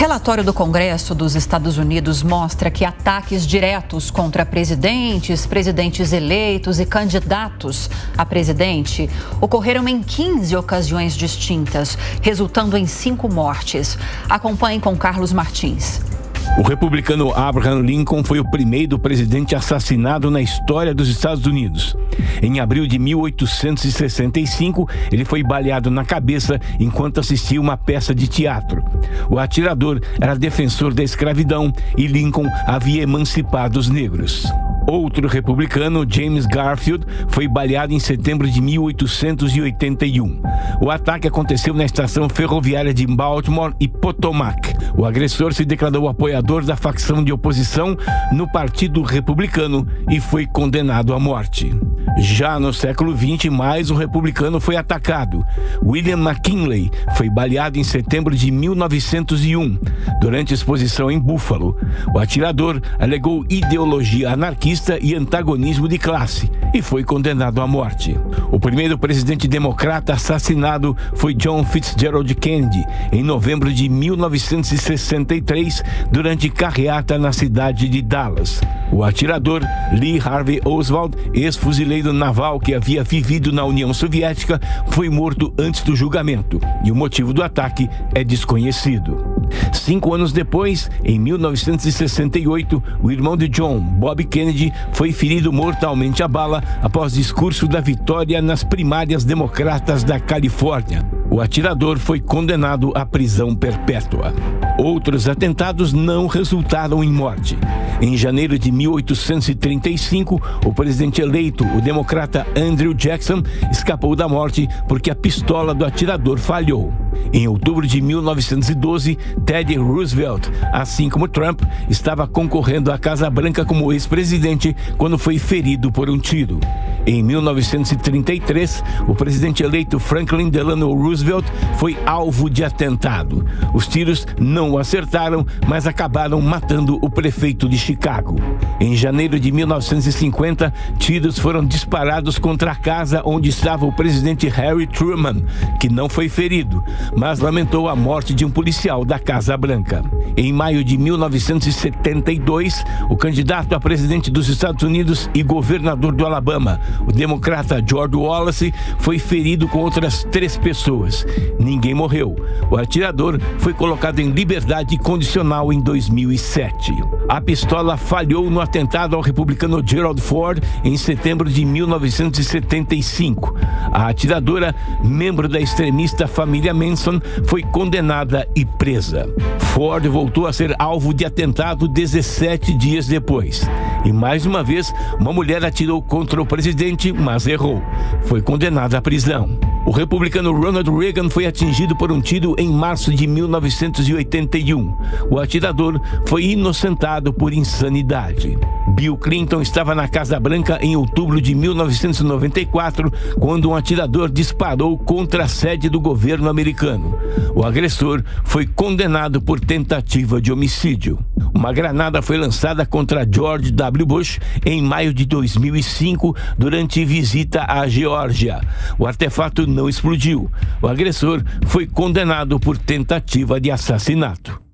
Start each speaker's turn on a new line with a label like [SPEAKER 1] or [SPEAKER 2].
[SPEAKER 1] Relatório do Congresso dos Estados Unidos mostra que ataques diretos contra presidentes, presidentes eleitos e candidatos a presidente ocorreram em 15 ocasiões distintas, resultando em 5 mortes. Acompanhe com Carlos Martins.
[SPEAKER 2] O republicano Abraham Lincoln foi o primeiro presidente assassinado na história dos Estados Unidos. Em abril de 1865, ele foi baleado na cabeça enquanto assistia uma peça de teatro. O atirador era defensor da escravidão e Lincoln havia emancipado os negros. Outro republicano, James Garfield, foi baleado em setembro de 1881. O ataque aconteceu na estação ferroviária de Baltimore e Potomac. O agressor se declarou apoiador da facção de oposição no Partido Republicano e foi condenado à morte. Já no século XX, mais um republicano foi atacado. William McKinley foi baleado em setembro de 1901, durante exposição em Buffalo. O atirador alegou ideologia anarquista e antagonismo de classe e foi condenado à morte. O primeiro presidente democrata assassinado foi John Fitzgerald Kennedy, em novembro de 1963, durante carreata na cidade de Dallas. O atirador, Lee Harvey Oswald, ex-fuzileiro naval que havia vivido na União Soviética, foi morto antes do julgamento e o motivo do ataque é desconhecido. 5 anos depois, em 1968, o irmão de John, Bob Kennedy, foi ferido mortalmente a bala após discurso da vitória nas primárias democratas da Califórnia. O atirador foi condenado à prisão perpétua. Outros atentados não resultaram em morte. Em janeiro de 1835, o presidente eleito, o democrata Andrew Jackson, escapou da morte porque a pistola do atirador falhou. Em outubro de 1912, Teddy Roosevelt, assim como Trump, estava concorrendo à Casa Branca como ex-presidente quando foi ferido por um tiro. Em 1933, o presidente eleito Franklin Delano Roosevelt foi alvo de atentado. Os tiros não o acertaram, mas acabaram matando o prefeito de Chicago. Em janeiro de 1950, tiros foram disparados contra a casa onde estava o presidente Harry Truman, que não foi ferido, mas lamentou a morte de um policial da Casa Branca. Em maio de 1972, o candidato a presidente dos Estados Unidos e governador do Alabama, o democrata George Wallace, foi ferido com outras 3 pessoas. Ninguém morreu. O atirador foi colocado em liberdade condicional em 2007. A pistola falhou no atentado ao republicano Gerald Ford em setembro de 1975. A atiradora, membro da extremista família Manson, foi condenada e presa. Ford voltou a ser alvo de atentado 17 dias depois. E mais uma vez, uma mulher atirou contra o presidente, mas errou. Foi condenada à prisão. O republicano Ronald Reagan foi atingido por um tiro em março de 1981. O atirador foi inocentado por insanidade. Bill Clinton estava na Casa Branca em outubro de 1994, quando um atirador disparou contra a sede do governo americano. O agressor foi condenado por tentativa de homicídio. Uma granada foi lançada contra George W. Bush em maio de 2005, durante visita à Geórgia. O artefato não explodiu. O agressor foi condenado por tentativa de assassinato.